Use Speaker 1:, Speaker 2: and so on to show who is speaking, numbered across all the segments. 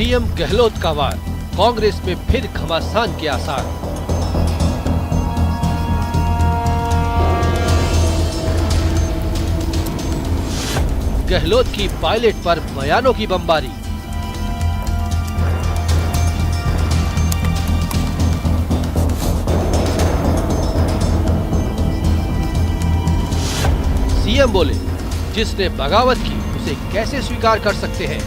Speaker 1: CM Gehlot का वार, कांग्रेस में फिर घमासान के आसार। गहलोत की पायलट पर बयानों की बमबारी। सीएम बोले, जिसने बगावत की उसे कैसे स्वीकार कर सकते हैं।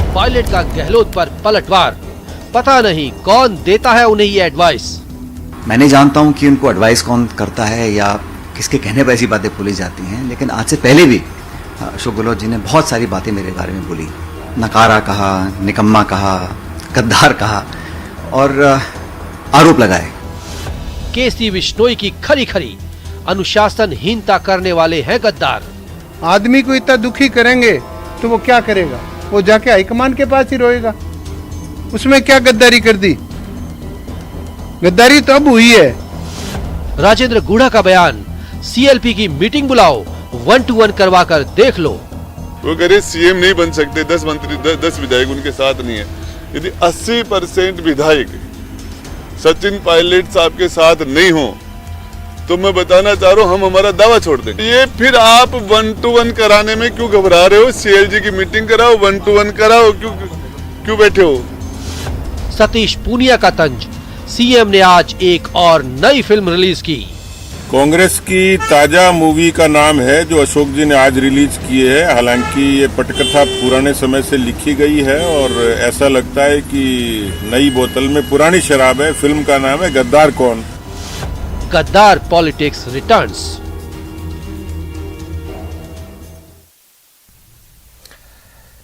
Speaker 1: पायलट का गहलोत पर पलटवार, पता नहीं कौन देता है उन्हें ये एडवाइस।
Speaker 2: मैं नहीं जानता हूं कि उनको एडवाइस कौन करता है या किसके कहने पर ऐसी बातें बोली जाती हैं, लेकिन आज से पहले भी अशोक गहलोत जी ने बहुत सारी बातें मेरे बारे में बोली। नकारा कहा, निकम्मा कहा, गद्दार कहा और आरोप लगाए।
Speaker 1: केसी बिश्नोई की खरी खरी, अनुशासनहीनता करने वाले हैं गद्दार।
Speaker 3: आदमी को इतना दुखी करेंगे तो वो क्या करेगा? वो जाके हाईकमान के पास ही रोएगा। उसमें क्या गद्दारी कर दी? गद्दारी तो अब हुई है।
Speaker 1: राजेंद्र गुढ़ा का बयान, सीएलपी की मीटिंग बुलाओ, 1 to 1 करवा कर देख लो।
Speaker 4: वो कह रहे सीएम नहीं बन सकते, 10 मंत्री 10 विधायक उनके साथ नहीं है। यदि 80% विधायक सचिन पायलट साहब के साथ नहीं हो तो मैं बताना चाह रहा हूँ हम हमारा दावा छोड़ दें। ये फिर आप 1 to 1 कराने में क्यों घबरा रहे हो? सीएलजी की मीटिंग कराओ, 1 to 1 कराओ, क्यों बैठे हो?
Speaker 1: सतीश पूनिया का तंज, सीएम ने आज एक और नई फिल्म रिलीज की।
Speaker 5: कांग्रेस की ताजा मूवी का नाम है जो अशोक जी ने आज रिलीज की है। हालांकि ये पटकथा पुराने समय से लिखी गई है और ऐसा लगता है कि नई बोतल में पुरानी शराब है। फिल्म का नाम है गद्दार कौन।
Speaker 1: गद्दार पॉलिटिक्स रिटर्न्स।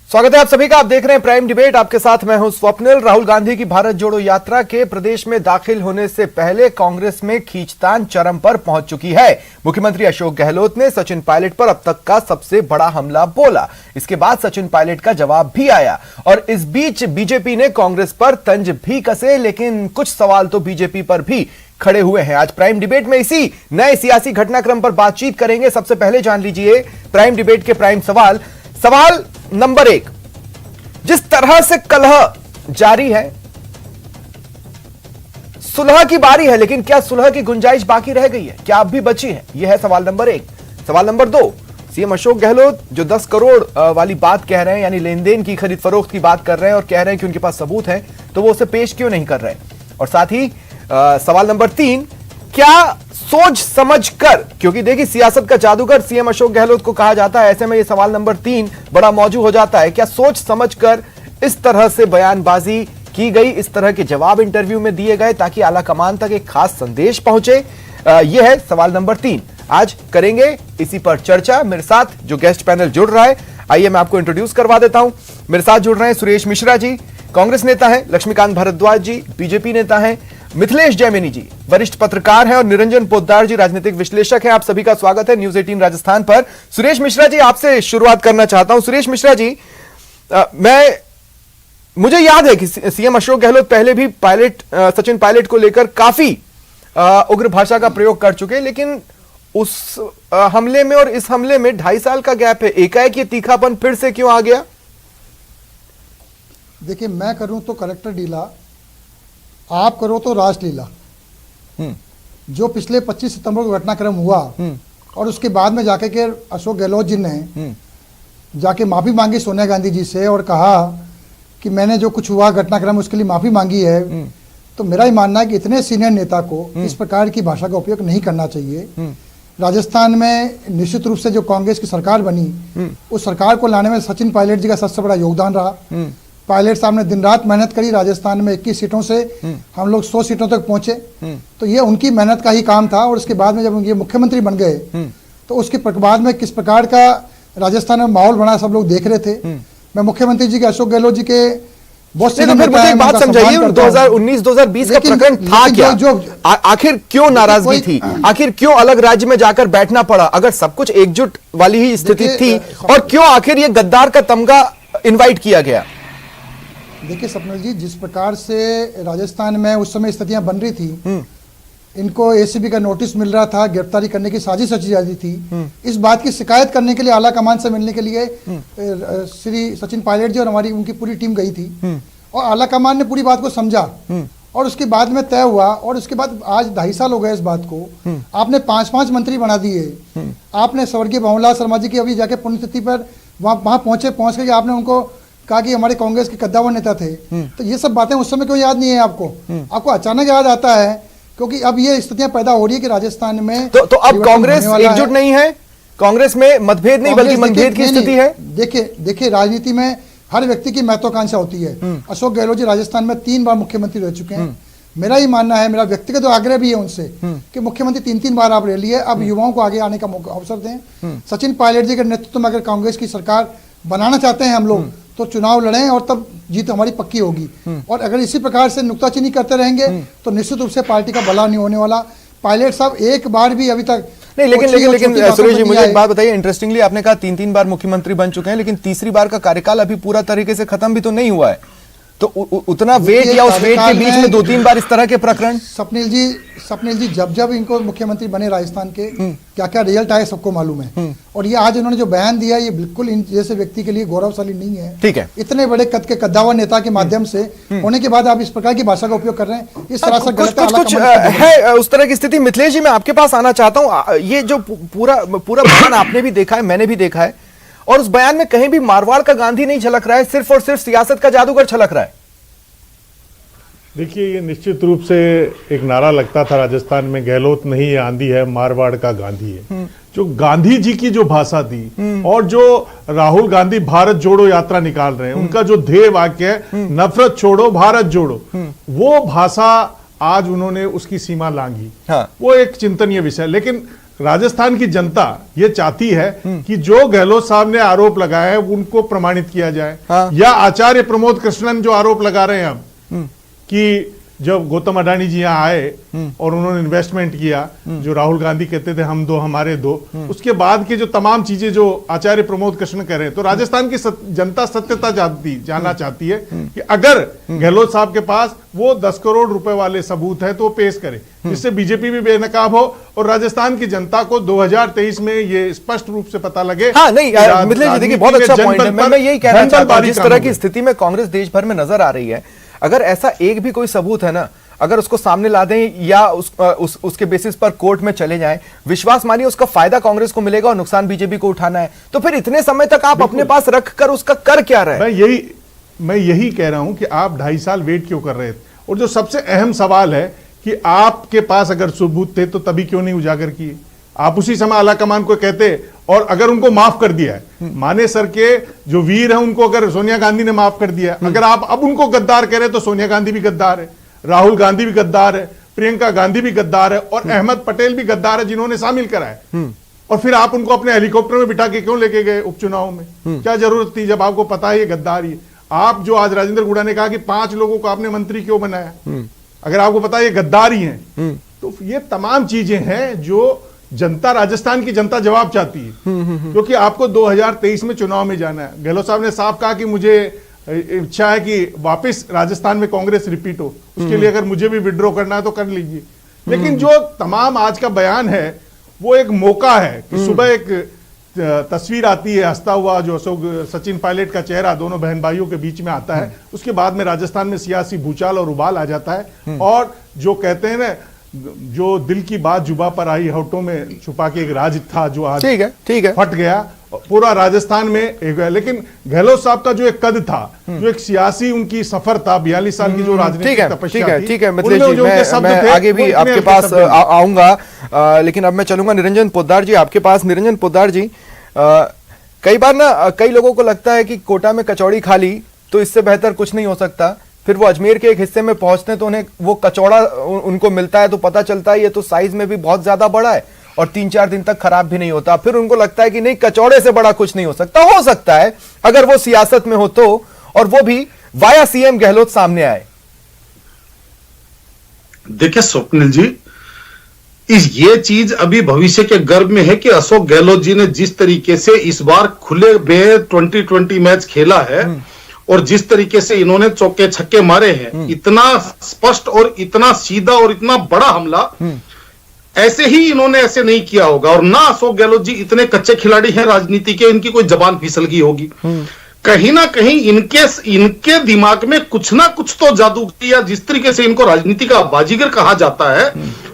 Speaker 6: स्वागत है आप सभी का। आप देख रहे हैं प्राइम डिबेट। आपके साथ मैं हूं स्वप्निल। राहुल गांधी की भारत जोड़ो यात्रा के प्रदेश में दाखिल होने से पहले कांग्रेस में खींचतान चरम पर पहुंच चुकी है। मुख्यमंत्री अशोक गहलोत ने सचिन पायलट पर अब तक का सबसे बड़ा हमला बोला। इसके बाद सचिन पायलट का जवाब भी आया और इस बीच बीजेपी ने कांग्रेस पर तंज भी कसे, लेकिन कुछ सवाल तो बीजेपी पर भी खड़े हुए हैं। आज प्राइम डिबेट में इसी नए सियासी घटनाक्रम पर बातचीत करेंगे। सबसे पहले जान लीजिए प्राइम डिबेट के प्राइम सवाल। सवाल नंबर 1, जिस तरह से कलह जारी है, सुलह की बारी है, लेकिन क्या सुलह की गुंजाइश बाकी रह गई है? क्या अब भी बची है? यह है सवाल नंबर 1। सवाल नंबर 2, सीएम अशोक गहलोत जो 10 करोड़ वाली बात कह रहे हैं, यानी लेन देन की खरीद फरोख्त की बात कर रहे हैं और कह रहे हैं कि उनके पास सबूत है, तो वो उसे पेश क्यों नहीं कर रहे? और साथ ही सवाल नंबर 3, क्या सोच समझ कर, क्योंकि देखिए सियासत का जादूगर सीएम अशोक गहलोत को कहा जाता है, ऐसे में ये सवाल नंबर 3 बड़ा मौजू हो जाता है। क्या सोच समझ कर इस तरह से बयानबाजी की गई, इस तरह के जवाब इंटरव्यू में दिए गए ताकि आला कमान तक एक खास संदेश पहुंचे? यह है सवाल नंबर 3। आज करेंगे इसी पर चर्चा। मेरे साथ जो गेस्ट पैनल जुड़ रहा है, आइए मैं आपको इंट्रोड्यूस करवा देता हूं। मेरे साथ जुड़ रहे हैं सुरेश मिश्रा जी, कांग्रेस नेता है, लक्ष्मीकांत भारद्वाज जी, बीजेपी नेता है, मिथिलेश जैमिनी जी वरिष्ठ पत्रकार हैं और निरंजन पोद्दार जी राजनीतिक विश्लेषक हैं। आप सभी का स्वागत है न्यूज 18 राजस्थान पर। सुरेश मिश्रा जी, आपसे शुरुआत करना चाहता हूं। सुरेश मिश्रा जी, मुझे याद है कि सीएम अशोक गहलोत पहले भी सचिन पायलट को लेकर काफी उग्र भाषा का प्रयोग कर चुके, लेकिन उस हमले में और इस हमले में 2.5 साल का गैप है। एकाएक ये तीखापन फिर से क्यों आ गया?
Speaker 7: देखिए, मैं करूं तो कलेक्टर ढीला, आप करो तो रासलीला। जो पिछले 25 सितंबर को घटनाक्रम हुआ और उसके बाद में जाके के अशोक गहलोत जी ने जाके माफी मांगी सोनिया गांधी जी से और कहा कि मैंने जो कुछ हुआ घटनाक्रम उसके लिए माफी मांगी है, तो मेरा ही मानना है कि इतने सीनियर नेता को इस प्रकार की भाषा का उपयोग नहीं करना चाहिए। राजस्थान में निश्चित रूप से जो कांग्रेस की सरकार बनी, उस सरकार को लाने में सचिन पायलट जी का सबसे बड़ा योगदान रहा। पायलट साहब ने दिन रात मेहनत करी। राजस्थान में 21 सीटों से हम लोग 100 सीटों तक पहुंचे, तो ये उनकी मेहनत का ही काम था। और उसके बाद में जब ये मुख्यमंत्री बन गए तो उसके बाद में किस प्रकार का राजस्थान में माहौल बना सब लोग देख रहे थे। मैं मुख्यमंत्री जी के, अशोक गहलोत जी के बहुत से
Speaker 6: मुझे एक बात समझाइए, 2019-2020 का प्रकरण था क्या? आखिर क्यों नाराजगी थी? आखिर क्यों अलग राज्य में जाकर बैठना पड़ा अगर सब कुछ एकजुट वाली ही स्थिति थी? और क्यों आखिर ये गद्दार का तमगा इनवाइट किया गया?
Speaker 7: देखिए स्वप्निल जी, जिस प्रकार से राजस्थान में उस समय स्थितियां बन रही थी, इनको एसीबी का नोटिस मिल रहा था, गिरफ्तारी करने की साजिश रची जा रही थी। इस बात की शिकायत करने के लिए आला कमान से मिलने के लिए श्री सचिन पायलट जी और हमारी उनकी पूरी टीम गई थी और आला कमान ने पूरी बात को समझा और उसके बाद में तय हुआ। और उसके बाद आज 2.5 साल हो गए इस बात को। आपने 5 मंत्री बना दिए। आपने स्वर्गीय भंवरलाल शर्मा जी की अभी जाके पुण्यतिथि पर वहां पहुंच के आपने उनको कहा कि हमारे कांग्रेस के कद्दावर नेता थे। तो ये सब बातें उस समय क्यों याद नहीं है आपको? आपको अचानक याद आता है क्योंकि अब ये स्थितियां पैदा हो रही है कि राजस्थान में
Speaker 6: तो अब कांग्रेस एकजुट नहीं है, कांग्रेस में मतभेद नहीं बल्कि मतभेद की स्थिति है।
Speaker 7: देखिए राजनीति में हर व्यक्ति की महत्वाकांक्षा होती है। अशोक गहलोत जी राजस्थान में 3 बार मुख्यमंत्री रह चुके हैं। मेरा ही मानना है, मेरा व्यक्तिगत आग्रह भी है उनसे कि मुख्यमंत्री 3 बार आप रह लिए, अब युवाओं को आगे आने का मौका अवसर दें। सचिन पायलट जी के नेतृत्व में अगर कांग्रेस की सरकार बनाना चाहते हैं हम लोग तो चुनाव लड़ें और तब जीत हमारी पक्की होगी। और अगर इसी प्रकार से नुक्ताचीनी करते रहेंगे तो निश्चित रूप से पार्टी का भला नहीं होने वाला। पायलट साहब एक बार भी अभी तक
Speaker 6: नहीं, लेकिन सुरेश जी मुझे एक बात बताइए, इंटरेस्टिंगली आपने कहा 3 बार मुख्यमंत्री बन चुके हैं, लेकिन तीसरी बार का कार्यकाल अभी पूरा तरीके से खत्म भी तो नहीं हुआ है। तो उतना वेट या उस वेट के बीच में 2-3 बार इस तरह के प्रकरण।
Speaker 7: स्वप्निल जी जब इनको मुख्यमंत्री बने राजस्थान के क्या क्या रिजल्ट आए सबको मालूम है। और ये आज इन्होंने जो बयान दिया ये बिल्कुल इन जैसे व्यक्ति के लिए गौरवशाली नहीं है।
Speaker 6: ठीक है,
Speaker 7: इतने बड़े कद के कद्दावर नेता के माध्यम से होने के बाद आप इस प्रकार की भाषा का उपयोग कर रहे हैं, इस तरह से
Speaker 6: कुछ है उस तरह की स्थिति। मिथिलेश जी मैं आपके पास आना चाहता हूं। ये जो पूरा बयान आपने भी देखा है, मैंने भी देखा है, और उस बयान में कहीं भी मारवाड़ का गांधी नहीं झलक रहा है, सिर्फ और सिर्फ सियासत का जादूगर झलक रहा है।
Speaker 8: देखिए, ये निश्चित रूप से एक नारा लगता था राजस्थान में, गहलोत नहीं है आंधी है, मारवाड़ का गांधी है। जो गांधी जी की जो भाषा थी और जो राहुल गांधी भारत जोड़ो यात्रा निकाल रहे हैं, उनका जो ध्येय वाक्य है नफरत छोड़ो भारत जोड़ो, वो भाषा आज उन्होंने उसकी सीमा लांघी। हाँ। वो एक चिंतनीय विषय। लेकिन राजस्थान की जनता ये चाहती है कि जो गहलोत साहब ने आरोप लगाए हैं उनको प्रमाणित किया जाए। हाँ। या आचार्य प्रमोद कृष्णन जो आरोप लगा रहे हैं अब कि जब गौतम अडानी जी यहाँ आए और उन्होंने इन्वेस्टमेंट किया, जो राहुल गांधी कहते थे हम दो हमारे दो, उसके बाद की जो तमाम चीजें जो आचार्य प्रमोद कृष्ण कह रहे हैं, तो राजस्थान की जनता सत्यता जानना चाहती है कि अगर गहलोत साहब के पास वो 10 करोड़ रुपए वाले सबूत है तो वो पेश करे, जिससे बीजेपी भी बेनकाब हो और राजस्थान की जनता को 2023 में ये स्पष्ट रूप से पता लगे।
Speaker 6: हाँ, नहीं मिथिलेश जी देखिए बहुत अच्छा पॉइंट है। मैं यही कहना चाहता हूं, जिस तरह की स्थिति में कांग्रेस देश भर में नजर आ रही है, अगर ऐसा एक भी कोई सबूत है ना, अगर उसको सामने ला दें या उसके बेसिस पर कोर्ट में चले जाएं, विश्वास मानिए उसका फायदा कांग्रेस को मिलेगा और नुकसान बीजेपी को उठाना है। तो फिर इतने समय तक आप अपने पास रखकर उसका कर क्या रहे?
Speaker 8: मैं यही कह रहा हूं कि आप 2.5 साल वेट क्यों कर रहे थे। और जो सबसे अहम सवाल है कि आपके पास अगर सबूत थे तो तभी क्यों नहीं उजागर किए? आप उसी समय आला कमान को कहते, और अगर उनको माफ कर दिया है, माने सर के जो वीर हैं उनको अगर सोनिया गांधी ने माफ कर दिया, अगर आप अब उनको गद्दार कह रहे तो सोनिया गांधी भी गद्दार है, राहुल गांधी भी गद्दार है, प्रियंका गांधी भी गद्दार है और अहमद पटेल भी गद्दार है जिन्होंने शामिल कराया। और फिर आप उनको अपने हेलीकॉप्टर में बिठा के क्यों लेके गए उपचुनाव में? क्या जरूरत थी जब आपको पता है ये गद्दार ही? आप जो आज राजेंद्र गुड़ा ने कहा कि 5 लोगों को आपने मंत्री क्यों बनाया, अगर आपको पता है ये गद्दार ही है, तो ये तमाम चीजें हैं जो जनता, राजस्थान की जनता जवाब चाहती है। क्योंकि आपको 2023 में चुनाव में जाना है। गहलोत साहब ने साफ कहा कि मुझे इच्छा है कि वापस राजस्थान में कांग्रेस रिपीट हो, उसके लिए अगर मुझे भी विड्रॉ करना है तो कर लीजिए। लेकिन जो तमाम आज का बयान है वो एक मौका है कि सुबह एक तस्वीर आती है हंसता हुआ, जो अशोक सचिन पायलट का चेहरा दोनों बहन भाइयों के बीच में आता है, उसके बाद में राजस्थान में सियासी भूचाल और उबाल आ जाता है। और जो कहते हैं ना, जो दिल की बात जुबा पर आई, होठों में छुपा के एक राज था जो आज ठीक है फट गया पूरा राजस्थान में एक। लेकिन गहलोत साहब का जो एक कद था, जो एक सियासी उनकी सफर था, 42 साल की जो राजनीतिक तपस्या थी,
Speaker 6: ठीक है मिथिलेश जी, मैं आगे भी आपके पास आऊंगा, लेकिन अब मैं चलूंगा निरंजन पोद्दार जी आपके पास। निरंजन पोद्दार जी, कई बार ना कई लोगों को लगता है कि कोटा में कचौड़ी खा ली तो इससे बेहतर कुछ नहीं हो सकता, फिर वो अजमेर के एक हिस्से में पहुंचते हैं तो उन्हें वो कचौड़ा उनको मिलता है तो पता चलता है ये तो साइज में भी बहुत ज्यादा बड़ा है और 3-4 दिन तक खराब भी नहीं होता। फिर उनको लगता है कि नहीं, कचौड़े से बड़ा कुछ नहीं हो सकता है अगर वो सियासत में हो तो, और वो भी वाया सीएम गहलोत सामने आए।
Speaker 9: देखिए स्वप्निल जी, ये चीज अभी भविष्य के गर्भ में है कि अशोक गहलोत जी ने जिस तरीके से इस बार खुले में 2020 मैच खेला है और जिस तरीके से इन्होंने चौके छक्के मारे हैं, इतना स्पष्ट और इतना सीधा और इतना बड़ा हमला ऐसे ही इन्होंने ऐसे नहीं किया होगा। और ना अशोक गहलोत जी इतने कच्चे खिलाड़ी हैं राजनीति के, इनकी कोई जबान फिसल गई होगी। कहीं ना कहीं इनके दिमाग में कुछ ना कुछ तो जादू, या जिस तरीके से इनको राजनीति का बाजीगर कहा जाता है,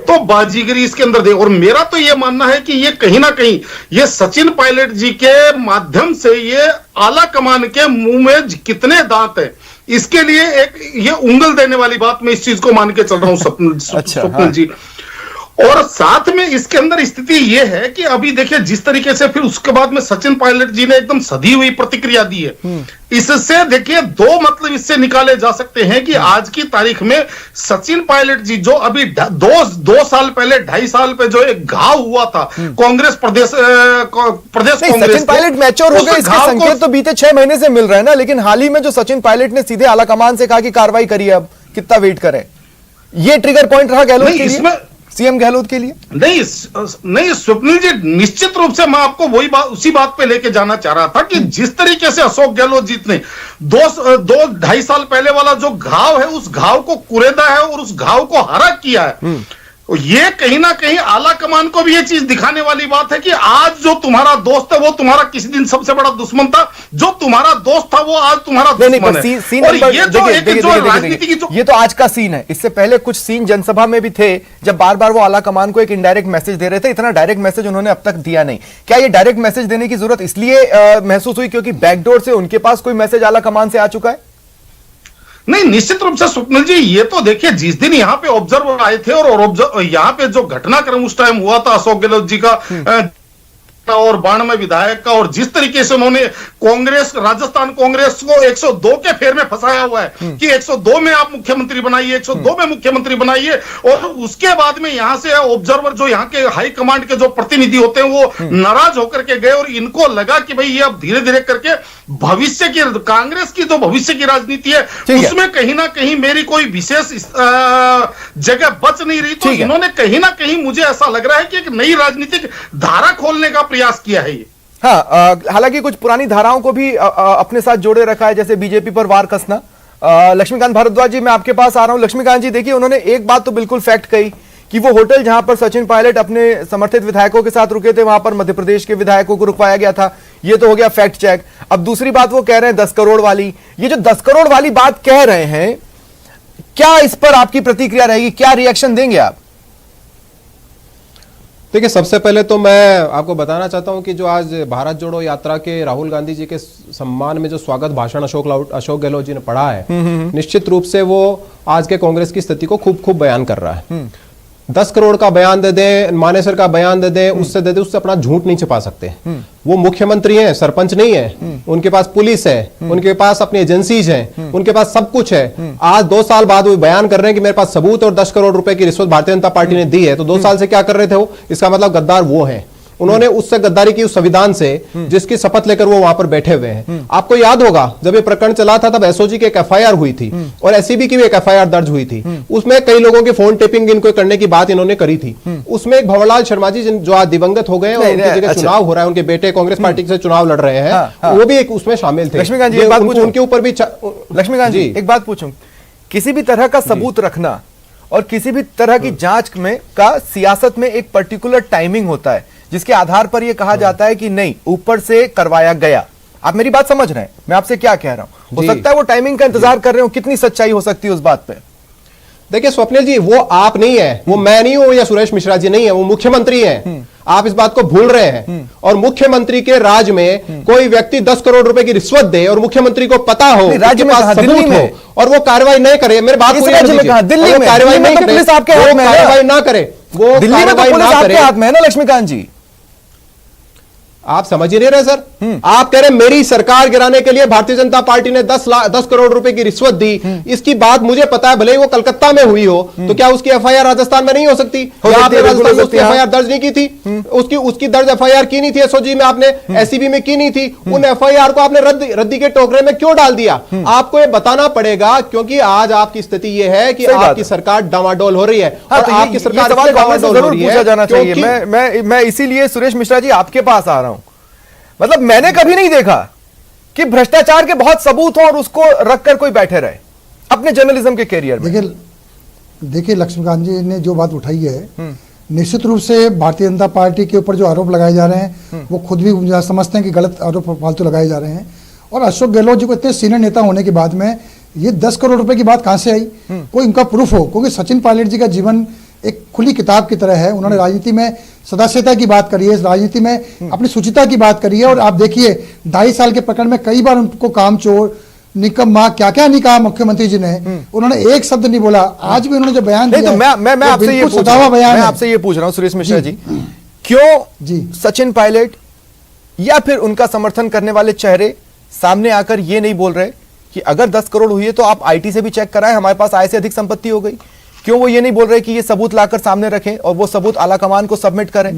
Speaker 9: तो बाजीगरी इसके अंदर दे। और मेरा तो यह मानना है कि ये कहीं ना कहीं ये सचिन पायलट जी के माध्यम से ये आला कमान के मुंह में कितने दांत है, इसके लिए एक ये उंगल देने वाली बात मैं इस चीज को मान के चल रहा हूं स्वप्निल जी। और साथ में इसके अंदर स्थिति यह है कि अभी देखिए जिस तरीके से फिर उसके बाद में सचिन पायलट जी ने एकदम सधी हुई प्रतिक्रिया दी है, इससे देखिए दो मतलब इससे निकाले जा सकते हैं कि आज की तारीख में सचिन पायलट जी जो अभी दो साल पहले 2.5 साल पे जो एक घाव हुआ था कांग्रेस प्रदेश कांग्रेस,
Speaker 6: सचिन पायलट मैच्योर हो गए, इसके संकेत तो बीते 6 महीने से मिल रहे हैं ना। लेकिन हाल ही में जो सचिन पायलट ने सीधे आला कमान से कहा कि कार्रवाई करिए, अब कितना वेट करें, ये ट्रिगर पॉइंट रहा गहलोत के लिए, सीएम गहलोत के लिए?
Speaker 9: नहीं स्वप्निल जी, निश्चित रूप से मैं आपको वही बात उसी बात पे लेके जाना चाह रहा था कि जिस तरीके से अशोक गहलोत जी ने 2-2.5 साल पहले वाला जो घाव है, उस घाव को कुरेदा है और उस घाव को हरा किया है। ये कहीं ना कहीं आला कमान को भी ये चीज दिखाने वाली बात है कि आज जो तुम्हारा दोस्त है वो तुम्हारा किसी दिन सबसे बड़ा दुश्मन था, जो तुम्हारा दोस्त था वो आज तुम्हारा दुश्मन है। और ये जो राजनीति की
Speaker 6: ये तो आज का सीन है। इससे पहले कुछ सीन जनसभा में भी थे जब बार बार वो आला कमान को एक इनडायरेक्ट मैसेज दे रहे थे। इतना डायरेक्ट मैसेज उन्होंने अब तक दिया नहीं। क्या ये डायरेक्ट मैसेज देने की जरूरत इसलिए महसूस हुई क्योंकि बैकडोर से उनके पास कोई मैसेज आला कमान से आ चुका है?
Speaker 9: नहीं, निश्चित रूप से स्वप्निल जी, ये तो देखिए जिस दिन यहाँ पे ऑब्जर्वर आए थे और यहाँ पे जो घटनाक्रम उस टाइम हुआ था अशोक गहलोत जी का और बाण में विधायक का, और जिस तरीके से उन्होंने कांग्रेस, राजस्थान कांग्रेस को 102 के फेर में फंसाया हुआ है कि 102 में आप मुख्यमंत्री बनाइए, 102 में मुख्यमंत्री बनाइए, और उसके बाद में यहां से ऑब्जर्वर जो यहाँ के हाई कमांड के जो प्रतिनिधि होते हैं वो नाराज होकर के गए, और इनको लगा कि भाई ये अब धीरे धीरे करके भविष्य की कांग्रेस की जो भविष्य की राजनीति है उसमें कहीं ना कहीं मेरी कोई विशेष जगह बच नहीं रही। तो इन्होंने कहीं ना कहीं, मुझे ऐसा लग रहा है कि एक नई राजनीतिक धारा खोलने का प्रयास किया है ये।
Speaker 6: हाँ, हालांकि कुछ पुरानी धाराओं को भी अपने साथ जोड़े रखा है, जैसे बीजेपी पर वार कसना। लक्ष्मीकांत भारद्वाज जी, मैं आपके पास आ रहा हूं। लक्ष्मीकांत जी, देखिए उन्होंने एक बात तो बिल्कुल फैक्ट कही कि वो होटल जहां पर सचिन पायलट अपने समर्थित विधायकों के साथ रुके थे, वहां पर मध्य प्रदेश के विधायकों को रुकवाया गया था। ये तो हो गया फैक्ट चेक। अब दूसरी बात वो कह रहे हैं 10 करोड़ वाली, ये जो 10 करोड़ वाली बात कह रहे हैं, क्या इस पर आपकी प्रतिक्रिया रहेगी, क्या रिएक्शन देंगे आप?
Speaker 10: देखिए, सबसे पहले तो मैं आपको बताना चाहता हूं कि जो आज भारत जोड़ो यात्रा के राहुल गांधी जी के सम्मान में जो स्वागत भाषण अशोक गहलोत जी ने पढ़ा है, निश्चित रूप से वो आज के कांग्रेस की स्थिति को खूब बयान कर रहा है। 10 करोड़ का बयान दे दे, मानेसर का बयान दे दे, उससे दे दे, उससे अपना झूठ नहीं छिपा सकते। वो मुख्यमंत्री हैं, सरपंच नहीं है। उनके पास पुलिस है, उनके पास अपनी एजेंसीज हैं, उनके पास सब कुछ है। आज 2 साल बाद वो बयान कर रहे हैं कि मेरे पास सबूत और 10 करोड़ रुपए की रिश्वत भारतीय जनता पार्टी ने दी है। तो 2 साल से क्या कर रहे थे वो? इसका मतलब गद्दार वो है। उन्होंने उससे गद्दारी की, उस संविधान से जिसकी शपथ लेकर वो वहां पर बैठे हुए हैं। आपको याद होगा जब ये प्रकरण चला था तब एसओजी की एक एफआईआर हुई थी और एसईबी की भी एक एफआईआर दर्ज हुई थी। उसमें कई लोगों की फोन टेपिंग इनको करने की बात इन्होंने करी थी। उसमें एक भंवरलाल शर्मा जी जो आज दिवंगत हो गए और उनकी जगह चुनाव हो रहा है, उनके बेटे कांग्रेस पार्टी से चुनाव लड़ रहे हैं, वो भी एक उसमें शामिल थे।
Speaker 6: लक्ष्मीकांत जी, एक बात पूछूं
Speaker 10: उनके ऊपर भी।
Speaker 6: लक्ष्मीकांत जी, एक बात पूछूं, किसी भी तरह का सबूत रखना और किसी भी तरह की जांच में का सियासत में एक पर्टिकुलर टाइमिंग होता है जिसके आधार पर यह कहा जाता है कि नहीं, ऊपर से करवाया गया। आप मेरी बात समझ रहे हैं मैं आपसे क्या कह रहा हूं? हो सकता है वो टाइमिंग का इंतजार कर रहे हो, कितनी सच्चाई हो सकती है उस बात पे?
Speaker 10: देखिए स्वप्निल जी, वो आप नहीं है, वो मैं नहीं हूं या सुरेश मिश्रा जी नहीं है, वो मुख्यमंत्री हैं। आप इस बात को भूल रहे हैं। और मुख्यमंत्री के राज में कोई व्यक्ति 10 करोड़ रुपए की रिश्वत दे और मुख्यमंत्री को पता हो,
Speaker 6: राज्य में कहा, दिल्ली में,
Speaker 10: और वो कार्रवाई नहीं करे, मेरे बात पूरी
Speaker 6: दिल्ली में कार्रवाई नहीं करे, पुलिस आपके हाथ में है,
Speaker 10: कार्रवाई ना करे, वो
Speaker 6: दिल्ली में पुलिस आपके हाथ में है ना लक्ष्मीकांत जी।
Speaker 10: आप समझ ही नहीं रहे सर। आप कह रहे मेरी सरकार गिराने के लिए भारतीय जनता पार्टी ने 10 करोड़ रुपए की रिश्वत दी। इसकी बात मुझे पता है, भले ही वो कलकत्ता में हुई हो, तो क्या उसकी एफआईआर राजस्थान में नहीं हो सकती? आपने राजस्थान में उसकी एफआईआर दर्ज नहीं की थी? उसकी दर्ज एफआईआर की नहीं थी एसओजी में, आपने एसईबी में की नहीं थी। उन एफआईआर को आपने रद्दी के टोकरे में क्यों डाल दिया? आपको ये बताना पड़ेगा, क्योंकि आज आपकी स्थिति ये है कि आपकी सरकार डामाडोल हो रही है। और आपकी सरकार डामाडोल हो रही है।
Speaker 6: मैं इसीलिए सुरेश मिश्रा जी आपके पास आ रहा हूं। मतलब मैंने कभी नहीं देखा कि भ्रष्टाचार के बहुत सबूत हो और उसको रखकर कोई बैठे रहे अपने जर्नलिज्म के कैरियर में?
Speaker 7: देखिए लक्ष्मीकांत जी ने जो बात उठाई है, निश्चित रूप से भारतीय जनता पार्टी के ऊपर जो आरोप लगाए जा रहे हैं वो खुद भी समझते हैं कि गलत आरोप फालतू लगाए जा रहे हैं। और अशोक गहलोत जी को इतने सीनियर नेता होने के बाद में ये 10 करोड़ रुपए की बात कहां से आई? कोई उनका प्रूफ हो, क्योंकि सचिन पायलट जी का जीवन एक खुली किताब की तरह है। उन्होंने राजनीति में सदास्यता की बात करी है, राजनीति में अपनी शुचिता की बात करी है। और आप देखिए 2.5 साल के प्रकरण में कई बार उनको कामचोर, निकम्मा, क्या क्या नहीं कहा मुख्यमंत्री जी ने, उन्होंने एक शब्द नहीं बोला। आज भी उन्होंने जो बयान दिया,
Speaker 6: तो मैं आपसे ये पूछ रहा हूं सुरेश मिश्रा जी, क्यों जी सचिन पायलट या फिर उनका समर्थन करने वाले चेहरे सामने आकर ये नहीं बोल रहे कि अगर 10 करोड़ हुई है तो आप आईटी से भी चेक कराएं, हमारे पास आय से अधिक संपत्ति हो गई? क्यों वो ये नहीं बोल रहे कि ये सबूत लाकर सामने रखें और वो सबूत आला कमान को सबमिट करें?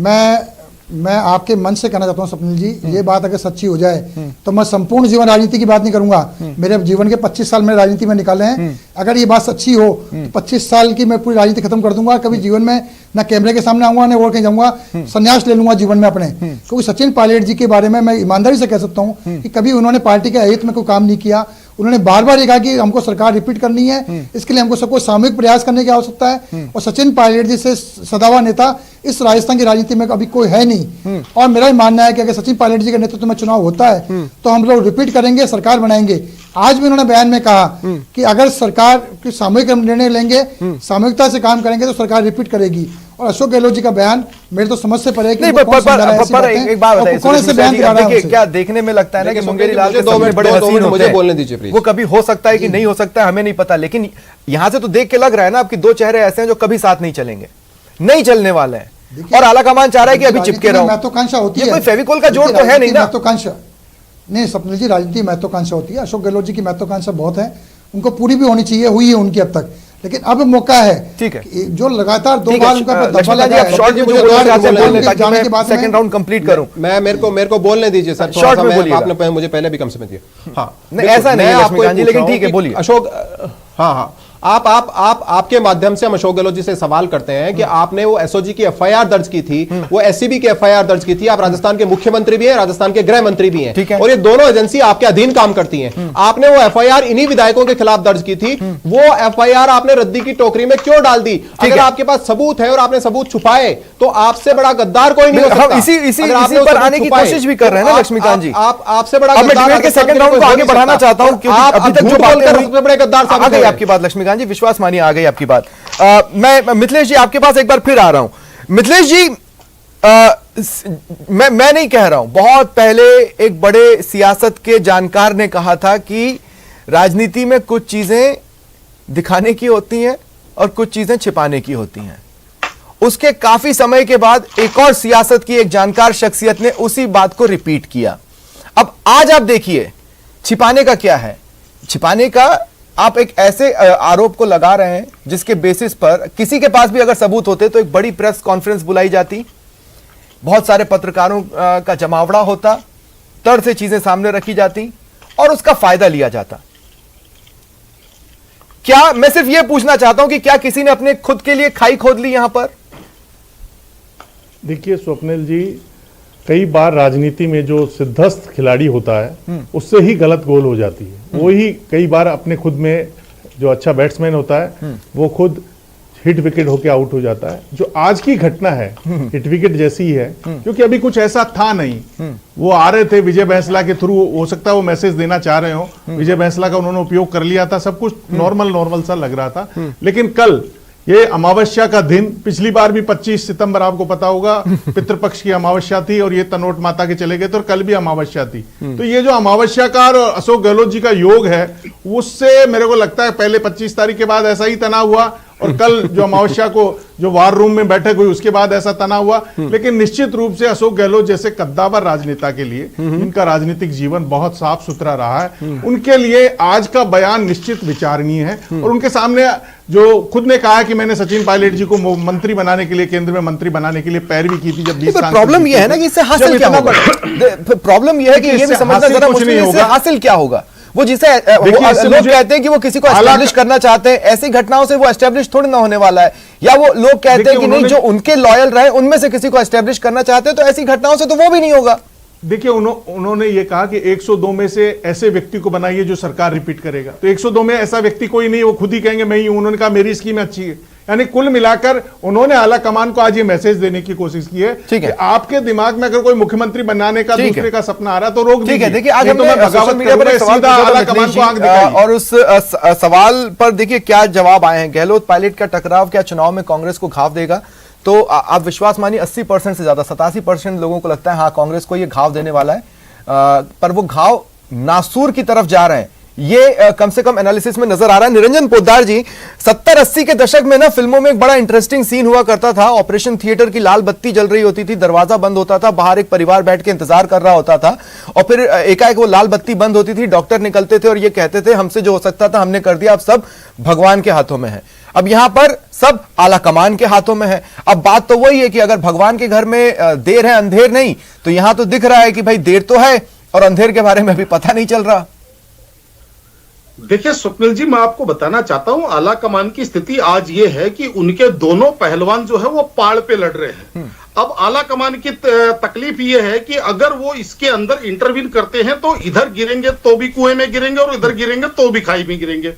Speaker 7: मैं आपके मन से कहना चाहता हूं स्वप्निल जी, ये बात अगर सच्ची हो जाए तो मैं संपूर्ण जीवन राजनीति की बात नहीं करूंगा। मेरे जीवन के 25 साल मैंने राजनीति में निकाले हैं। अगर ये बात सच्ची हो तो 25 साल की मैं पूरी राजनीति खत्म कर दूंगा। कभी जीवन में ना कैमरे के सामने आऊंगा, ना और कहीं जाऊंगा, संन्यास ले लूंगा जीवन में अपने। क्योंकि सचिन पायलट जी के बारे में मैं ईमानदारी से कह सकता हूं कि कभी उन्होंने पार्टी के हित में कोई काम नहीं किया। उन्होंने बार बार ये कहा कि हमको सरकार रिपीट करनी है, इसके लिए हमको सबको सामूहिक प्रयास करने की आवश्यकता है। और सचिन पायलट जी से सदावा नेता इस राजस्थान की राजनीति में अभी कोई है नहीं। और मेरा ही मानना है कि अगर सचिन पायलट जी के नेतृत्व में चुनाव होता है तो हम लोग रिपीट करेंगे, सरकार बनाएंगे। आज भी उन्होंने बयान में कहा कि अगर सरकार की सामूहिक निर्णय लेंगे, सामूहिकता से काम करेंगे तो सरकार रिपीट करेगी। और अशोक गहलोत जी का बयान मेरे तो समझ से परे है कि
Speaker 6: एक बात बताइए, क्या देखने में लगता है ना कि मुंगेरी लाल के सबसे बड़े हसीन होते हैं, बोलने दीजिए, वो कभी हो सकता है कि नहीं हो सकता है, हमें नहीं पता, लेकिन यहां से तो देख के लग रहा है ना आपके दो चेहरे ऐसे हैं जो कभी साथ नहीं चलेंगे, नहीं चलने वाले हैं। और आला कमान चाह रहा है कि अभी चिपके रहो।
Speaker 7: महत्वाकांक्षा होती है,
Speaker 6: कोई फेविकोल का जोड़ तो है नहीं ना।
Speaker 7: महत्वाकांक्षा नहीं स्वप्निल जी, राजनीति महत्वाकांक्षा होती है। अशोक गहलोत जी की महत्वाकांक्षा बहुत है, उनको पूरी भी होनी चाहिए, हुई है उनकी अब तक। लेकिन अब मौका है, ठीक है, जो लगातार 2 बार उनका दफा लगा है,
Speaker 6: सेकंड राउंड कंप्लीट करूं मैं, मेरे को बोलने दीजिए सर, शॉर्ट में बोलिए, आपने मुझे पहले भी कम समय दिया। हाँ नहीं ऐसा नहीं है आपको, लेकिन ठीक है बोलिए अशोक। हाँ आपके माध्यम से हम अशोक गहलोत जी से सवाल करते हैं कि आपने वो एसओजी की एफआईआर दर्ज की थी, वो एससीबी की एफआईआर दर्ज की थी। आप राजस्थान के मुख्यमंत्री भी हैं, राजस्थान के गृह मंत्री भी हैं, और ये दोनों एजेंसी आपके अधीन काम करती हैं। आपने वो एफआईआर इन्हीं विधायकों के खिलाफ दर्ज की थी, वो एफआईआर आपने रद्दी की टोकरी में क्यों डाल दी? अगर आपके पास सबूत है और आपने सबूत छुपाए तो आपसे बड़ा गद्दार कोई नहीं हो सकता। इसी पर आने की कोशिश भी कर रहे हैं ना लक्ष्मीकांत जी। आपसे बड़ा गद्दार के सेकंड राउंड को आगे बढ़ाना चाहता हूं, क्योंकि अभी तक जो बोलकर सबसे बड़े गद्दार साबित हो गए। आपकी बात लक्ष्मीकांत जी, विश्वास मानिए आ गई आपकी बात। मैं मिथिलेश जी आपके पास एक बार फिर आ रहा हूं। मिथिलेश जी, मैं नहीं कह रहा हूं, बहुत पहले एक बड़े सियासत के जानकार ने कहा था कि राजनीति में कुछ चीजें दिखाने की होती हैं और कुछ चीजें छिपाने की होती हैं। उसके काफी समय के बाद एक और सियासत की एक जानकार शख्सियत ने उसी बात को रिपीट किया। अब आज आप देखिए छिपाने का क्या है। छिपाने का आप एक ऐसे आरोप को लगा रहे हैं जिसके बेसिस पर किसी के पास भी अगर सबूत होते तो एक बड़ी प्रेस कॉन्फ्रेंस बुलाई जाती, बहुत सारे पत्रकारों का जमावड़ा होता, तर्क से चीजें सामने रखी जाती और उसका फायदा लिया जाता। क्या मैं सिर्फ यह पूछना चाहता हूं कि क्या किसी ने अपने खुद के लिए खाई खोद ली यहां पर?
Speaker 8: देखिए स्वप्निल जी, कई बार राजनीति में जो सिद्धस्त खिलाड़ी होता है उससे ही गलत गोल हो जाती है। वो ही कई बार अपने खुद में जो अच्छा बैट्समैन होता है वो खुद हिट विकेट होके आउट हो जाता है। जो आज की घटना है हिट विकेट जैसी ही है, क्योंकि अभी कुछ ऐसा था नहीं। वो आ रहे थे विजय बैंसला के थ्रू, हो सकता है वो मैसेज देना चाह रहे हो, विजय बैंसला का उन्होंने उपयोग कर लिया था, सब कुछ नॉर्मल सा लग रहा था। लेकिन कल ये अमावस्या का दिन, पिछली बार भी 25 सितंबर आपको पता होगा पितृपक्ष की अमावस्या थी और ये तनोट माता के चले गए थे और कल भी अमावस्या थी। तो ये जो अमावस्या का और अशोक गहलोत जी का योग है, उससे मेरे को लगता है पहले 25 तारीख के बाद ऐसा ही तनाव हुआ और कल जो अमावस्या को जो वार रूम में बैठक हुई उसके बाद ऐसा तनाव हुआ। लेकिन निश्चित रूप से अशोक गहलोत जैसे कद्दावर राजनेता के लिए, इनका राजनीतिक जीवन बहुत साफ सुथरा रहा है, उनके लिए आज का बयान निश्चित विचारणीय है। और उनके सामने जो खुद ने कहा कि मैंने सचिन पायलट जी को मंत्री बनाने के लिए, केंद्र में मंत्री बनाने के लिए पैरवी की थी। जब
Speaker 6: प्रॉब्लम यह है ना कि इससे हासिल क्या होगा? प्रॉब्लम यह है कि ये भी समझना जरा मुश्किल है, इससे हासिल क्या होगा? वो जिसे लोग कहते हैं कि वो किसी को एस्टैब्लिश करना चाहते हैं, ऐसी घटनाओं से वो एस्टैब्लिश थोड़ी ना होने वाला है। या वो लोग कहते हैं कि नहीं, जो उनके लॉयल रहे उनमें से किसी को एस्टैब्लिश करना चाहते हैं, तो ऐसी घटनाओं से तो वो भी नहीं होगा।
Speaker 8: देखिए उन्होंने ये कहा कि 102 में से ऐसे व्यक्ति को बनाइए जो सरकार रिपीट करेगा। तो 102 में ऐसा व्यक्ति कोई नहीं, वो खुद ही कहेंगे मैं ही हूं। उन्होंने कहा मेरी स्कीम अच्छी है। यानी कुल मिलाकर उन्होंने आला कमान को आज ये मैसेज देने की कोशिश की है कि आपके दिमाग में अगर कोई मुख्यमंत्री बनाने का दूसरे का सपना आ रहा है तो रोक दीजिए।
Speaker 6: देखिए आज हमने सोशल मीडिया पर एक सवाल आला कमान को आंख दिखाई और उस सवाल पर देखिए क्या जवाब आए हैं। गहलोत पायलट का टकराव क्या चुनाव में कांग्रेस को घाव देगा? तो आप विश्वास मानिए 80% से ज्यादा 87% लोगों को लगता है हाँ कांग्रेस को ये घाव देने वाला है, पर वो घाव नासूर की तरफ जा रहे हैं, ये कम से कम एनालिसिस में नजर आ रहा है। निरंजन पोद्दार जी, 70-80 के दशक में ना फिल्मों में एक बड़ा इंटरेस्टिंग सीन हुआ करता था। ऑपरेशन थिएटर की लाल बत्ती जल रही होती थी, दरवाजा बंद होता था, बाहर एक परिवार बैठ के इंतजार कर रहा होता था और फिर एकाएक वो लाल बत्ती बंद होती थी, डॉक्टर निकलते थे और ये कहते थे हमसे जो हो सकता था हमने कर दिया, अब सब भगवान के हाथों में है। अब यहां पर सब आला कमान के हाथों में है। अब बात तो वही है कि अगर भगवान के घर में देर है अंधेर नहीं, तो यहां तो दिख रहा है कि भाई देर तो है और अंधेर के बारे में भी पता नहीं चल रहा।
Speaker 9: देखिए स्वप्निल जी, मैं आपको बताना चाहता हूं आला कमान की स्थिति आज ये है कि उनके दोनों पहलवान जो है वो पाड़ पे लड़ रहे हैं। अब आला कमान की तकलीफ ये है कि अगर वो इसके अंदर इंटरवीन करते हैं तो इधर गिरेंगे तो भी कुएं में गिरेंगे और इधर गिरेंगे तो भी खाई में गिरेंगे।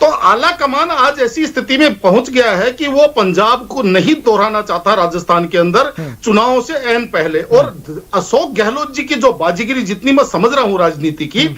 Speaker 9: तो आला कमान आज ऐसी स्थिति में पहुंच गया है कि वो पंजाब को नहीं दोहराना चाहता राजस्थान के अंदर चुनावों से ऐन पहले। और अशोक गहलोत जी की जो बाजीगिरी जितनी मैं समझ रहा हूं राजनीति की,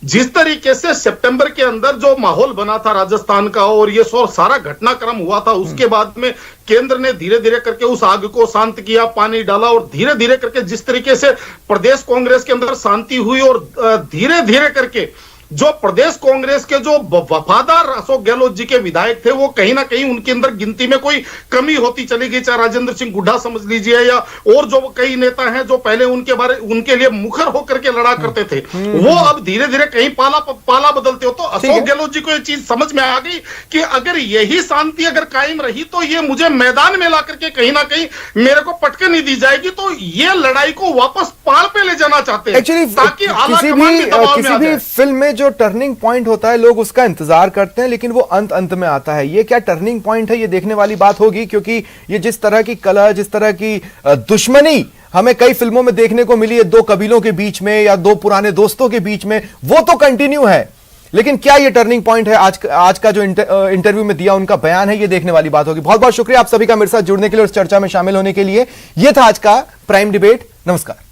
Speaker 9: जिस तरीके से सितंबर के अंदर जो माहौल बना था राजस्थान का और ये सारा घटनाक्रम हुआ था, उसके बाद में केंद्र ने धीरे धीरे करके उस आग को शांत किया, पानी डाला और धीरे धीरे करके जिस तरीके से प्रदेश कांग्रेस के अंदर शांति हुई और धीरे धीरे करके जो प्रदेश कांग्रेस के जो वफादार अशोक गहलोत जी के विधायक थे वो कहीं ना कहीं उनके अंदर गिनती में कोई कमी होती चली गई, चाहे राजेंद्र सिंह गुड्डा समझ लीजिए या और जो कई नेता हैं जो पहले उनके लिए मुखर होकर के लड़ा करते थे, वो अब धीरे धीरे कहीं पाला बदलते हो। तो अशोक गहलोत जी को ये चीज समझ में आ गई कि अगर यही शांति अगर कायम रही तो ये मुझे मैदान में ला करके कहीं ना कहीं मेरे को पटके नहीं दी जाएगी। तो ये लड़ाई को वापस पाल पे ले जाना चाहते हैं ताकि
Speaker 6: किसी भी फिल्म में जो टर्निंग पॉइंट होता है लोग उसका इंतजार करते हैं, लेकिन वो अंत में आता है। ये क्या टर्निंग पॉइंट है, ये देखने वाली बात होगी, क्योंकि ये जिस तरह की कलह, जिस तरह की दुश्मनी हमें कई फिल्मों में देखने को मिली है, दो कबीलों के बीच में या दो पुराने दोस्तों के बीच में, वो तो कंटिन्यू है। लेकिन क्या ये टर्निंग पॉइंट है? आज का जो इंटरव्यू में दिया उनका बयान है, ये देखने वाली बात होगी। बहुत बहुत शुक्रिया आप सभी का मेरे साथ जुड़ने के लिए और इस चर्चा में शामिल होने के लिए। यह था आज का प्राइम डिबेट। नमस्कार।